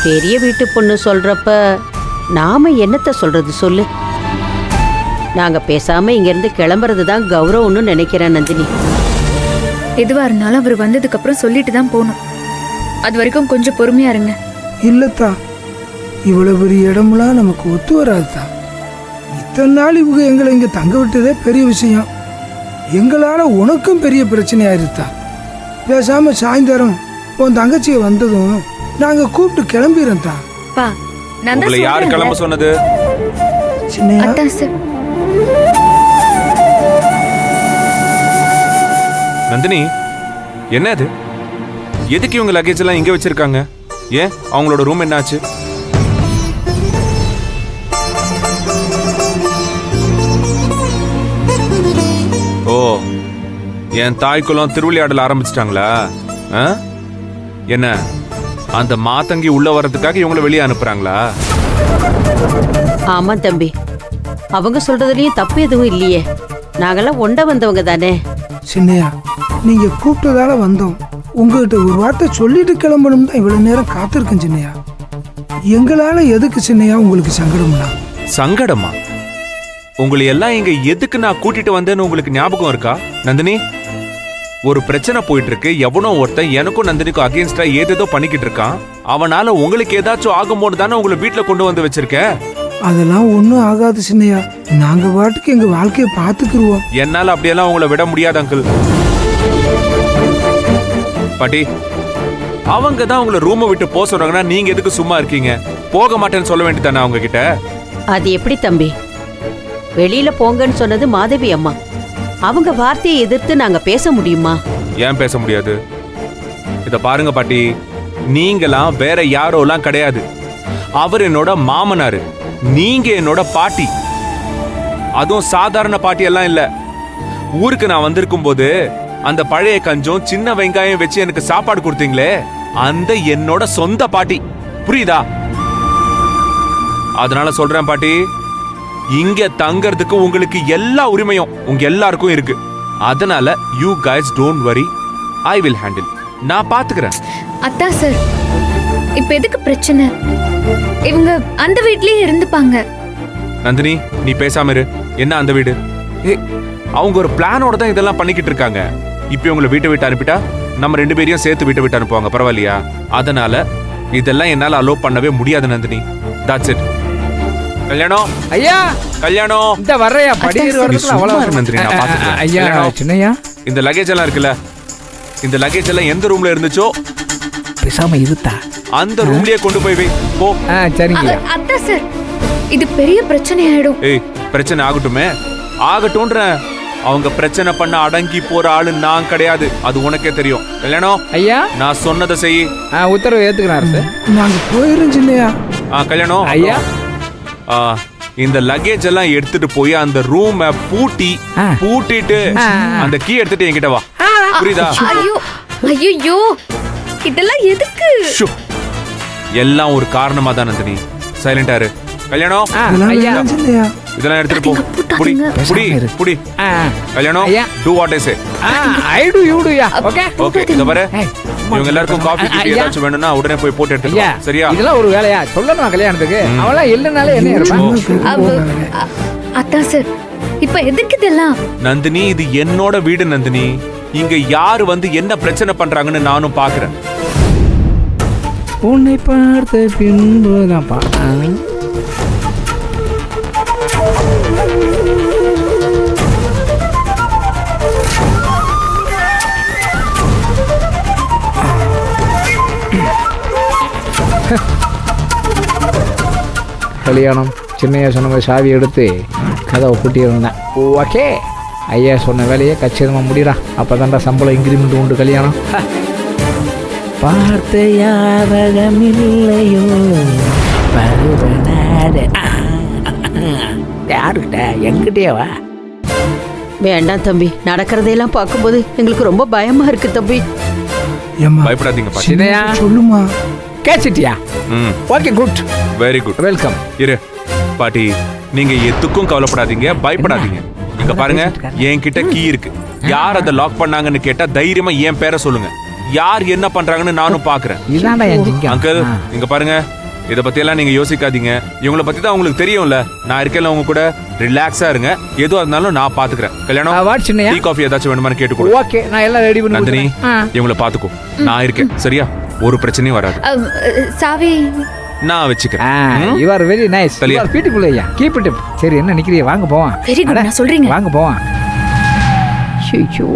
பெரிய வீட்டு பொண்ணு சொல்றப்ப நாம என்னத்த சொல்றது சொல்லு. நாங்க பேசாம இங்க இருந்து கிளம்புறது தான் கௌரவம்னு நினைக்கிறேன் நந்தினி. எதுவா இருந்தாலும் அவர் வந்ததுக்கு அப்புறம் சொல்லிட்டு தான் போகணும். அது வரைக்கும் கொஞ்சம் பொறுமையா இருங்க. இல்லத்தா, இவ்வளவு பெரிய இடமெல்லாம் நமக்கு ஒத்து வராதுதா. இத்தனை நாள் இவங்க எங்களை இங்க தங்க விட்டதே பெரிய விஷயம். எங்களால உனக்கும் பெரிய பிரச்சனை ஆயிருத்தா. பேசாம சாயந்தரம் உன் தங்கச்சியை வந்ததும் நாங்க கூப்பிட்டு கிளம்பிடுறோம் தான். பா, நான் தான் உங்களை யார் சொல்றேன்ல. கிளம்ப சொன்னது? சின்னையா, அதான் சார். நந்தினி, என்ன இது? எதுக்கு இவங்க லக்கேஜ் எல்லாம் இங்க வச்சிருக்காங்க? ஏன் அவங்களோட ரூம் என்னாச்சு? ஓ, என் தாய்க்குளம் திருவிளையாடல் ஆரம்பிச்சிட்டாங்களா? என்ன அந்த மாத்தங்கி உள்ள வர்றதுக்காக இவங்கள வெளியே அனுப்புறாங்களா? ஆமா தம்பி, அவங்க சொல்றதுலயும் தப்பு எதுவும் இல்லையே. நாங்கெல்லாம் ஒண்ட வந்தவங்க தானே. சின்னையா, நீங்க கூப்பிட்டதால வந்தோம். உங்ககிட்ட ஒரு வார்த்தை சொல்லிட்டு கிளம்பணும் தான் இவ்வளவு நேரம் காத்திருக்கேன் சின்னையா. எங்களால எதுக்கு சின்னையா உங்களுக்கு சங்கடம்னா? சங்கடமா? உங்களை எல்லாம் இங்க எதுக்கு நான் கூட்டிட்டு வந்தேன்னு உங்களுக்கு ஞாபகம் இருக்கா நந்தினி? ஒரு பிரச்சனை போயிட்டு இருக்கு. எவனோ ஒருத்தன் எனக்கும் நந்தினிக்கும் அகேன்ஸ்டா ஏதேதோ பண்ணிக்கிட்டு இருக்கான். அவனால உங்களுக்கு ஏதாச்சும் ஆகும்போது தானே உங்களை வீட்டுல கொண்டு வந்து வச்சிருக்க. அதெல்லாம் ஒன்றும் ஆகாது சின்னையா. நாங்க பாட்டுக்கு எங்க வாழ்க்கையை பார்த்துக்கிருவோம். என்னால அப்படியெல்லாம் உங்களை விட முடியாது அங்கிள். பாட்டி, அவங்க தான் உங்களை ரூமை விட்டு போக சொல்றாங்கன்னா நீங்க எதுக்கு சும்மா இருக்கீங்க? போக மாட்டேன்னு சொல்ல வேண்டியதானே அவங்க கிட்ட? அது எப்படி தம்பி? வெளியில போங்கன்னு சொன்னது மாதவி அம்மா. அவங்க வார்த்தையை எதிர்த்து நாங்க பேச முடியுமா? ஏன் பேச முடியாது? இத பாருங்க பாட்டி, நீங்களாம் வேற யாரோலாம் கிடையாது. அவர் என்னோட மாமனாரு, நீங்க என்னோட பாட்டி. அதுவும் சாதாரண பாட்டி எல்லாம் இல்ல. ஊருக்கு நான் வந்திருக்கும் போது அந்த பழைய கஞ்சம் சின்ன வெங்காயம் வச்சு எனக்கு சாப்பாடு கொடுத்தீங்களே, அந்த என்னோட சொந்த பாட்டி. புரியுதா? அதனால சொல்றேன் பாட்டி, இங்க தங்கறதுக்கு உங்களுக்கு எல்லா உரிமையும் உங்க எல்லாருக்கும் இருக்கு. அதனால you guys don't worry, I will handle. நான் பாத்துக்கிறேன். அத்தா சார், இப்ப எதுக்கு பிரச்சனை? இவங்க அந்த வீட்லயே இருந்துப்பாங்க. நந்தினி, நீ பேசாம இரு. என்ன அந்த வீடு? அவங்க ஒரு பிளானோட தான் இதெல்லாம் பண்ணிக்கிட்டு இருக்காங்க. இப்ப உங்களை வீட்டை விட்டு அனுப்பிட்டா நம்ம 2 பேரையும் சேர்த்து வீட்டை விட்டு அனுப்புவாங்க. பரவாயில்லையா? அதனால இதெல்லாம் என்னால அலோவ் பண்ணவே முடியாது நந்தினி. That's it. கல்யாணம் ஐயா, கல்யாணம் இந்த வர்றையா படிக்கிற வரதுல அவ்வளவு நந்தினி, நான் பாத்துக்கிறேன். ஐயா கல்யாணம். சின்னையா, இந்த லக்கேஜ் எல்லாம் இருக்குல்ல, இந்த லக்கேஜ் எல்லாம் எந்த ரூம்ல இருந்துச்சோ பேசாம இருத்தா அந்த ரூம்லயே கொண்டு போய் வை. போ. சரிங்க. அத்தா சார், இது பெரிய பிரச்சனை ஆயிடும். ஏய், பிரச்சனை ஆகட்டுமே. ஆகட்டும்ன்ற. அவங்க பிரச்சனை பண்ண அடங்கி போற ஆளு நான் கிடையாது. அது உனக்கே தெரியும். கல்யாணம் ஐயா, நான் சொன்னதை செய். உத்தரவு ஏத்துக்கிறாரு சார். நாங்க போயிரும் சின்னையா. கல்யாணம் ஐயா, இந்த லக்கேஜ் எல்லாம் எடுத்துட்டு போய் அந்த ரூமை பூட்டிட்டு அந்த கீ எடுத்துட்டு என்கிட்ட வா. புரியுதா? ஐயோ ஐயோ, இதெல்லாம் எதுக்கு? எல்லாம் ஒரு காரணமா தான் நந்தினி. சைலண்டா இரு. கல்யாணம் அதெல்லாம் ஐயா. வேணாம் சின்னையா. இதெல்லாம் எடுத்துட்டு போ. புடி புடி புடி. கல்யாணம் ஐயா. Two what I say. I to you to yeah. Okay okay, இத பாரு. ஏய், இவங்க எல்லாருக்கும் காபி டீ ஏதாச்சும் வேணும்னா உடனே போய் போட்டு எடுத்துட்டு ஐயா, வா. சரியா? இதெல்லாம் ஒரு வேலையா? சொல்லணும் கல்யாணத்துக்கு. அவெல்லாம் இல்லனால என்ன இருப்பான்? அத்தா சார், இப்ப எதுக்கு இதெல்லாம்? நந்தினி, இது என்னோட வீடு நந்தினி. இங்க யாரு வந்து என்ன பிரச்சனை பண்றாங்கன்னு நானும் பாக்குறேன். உன்னை பார்த்த பின்புதான் பா. கல்யாணம் சின்னையா சொன்ன சாவி எடுத்து கதவை பூட்டியிருந்தேன். ஓகே, ஐயா சொன்ன வேலையை கச்சிதமாக முடிடா. அப்போ தான்டா சம்பளம் இன்க்ரிமெண்ட் உண்டு. கல்யாணம் பார்த்த யாரகமில்லையோ பருவனாடு. யாருக்கிட்ட? என்கிட்டேவா? வேண்டாம் தம்பி, நடக்கிறதையெல்லாம் பார்க்கும்போது எங்களுக்கு ரொம்ப பயமா இருக்கு தம்பி. ஏம்மா, பயப்படாதீங்க பாட்டி. சின்னையா சொல்லுமா. கேச்சிட்டியா? Okay, good, very good. Welcome. இரு பாட்டி, நீங்க எதுக்கும் கவலைப்படாதீங்க, பயப்படாதீங்க. இங்க பாருங்க, என்கிட்ட கீ இருக்கு. யார் அதை லாக் பண்ணாங்கன்னு கேட்டா தைரியமா என் பேரை சொல்லுங்க. யார் என்ன பண்றாங்கன்னு நானும் பாக்குறேன். இதான்டா என் சிங்கம். அங்கிள் இங்க பாருங்க, இத பத்தி எல்லாம் நீங்க யோசிக்காதீங்க. இவங்கள பத்தி தான் உங்களுக்கு தெரியும்ல. நான் இருக்கேன்ல உங்க கூட, ரிலாக்ஸா இருங்க. எதுவா இருந்தாலும் நான் பாத்துக்கிறேன். கல்யாணம் வாட் சின்னையா? டீ காஃபி ஏதாச்சும் வேணுமான்னு கேட்டுக்கோ. ஓகே, நான் எல்லாம் ரெடி பண்ணி நந்தினி கொடுத்துறேன். இவங்கள பாத்துக்கோ. நான் இருக்கேன் சரியா? ஒரு பிரச்சனையும் வராது. சாவி நான் வச்சுக்கிறேன். You are very nice. You Thalaiya. R beautiful ஐயா. Keep it up. சரி என்ன நிக்கிறீங்க? வாங்க போவோம். வெரி குட், நான் சொல்றீங்க. வாங்க போவோம். ஐயோ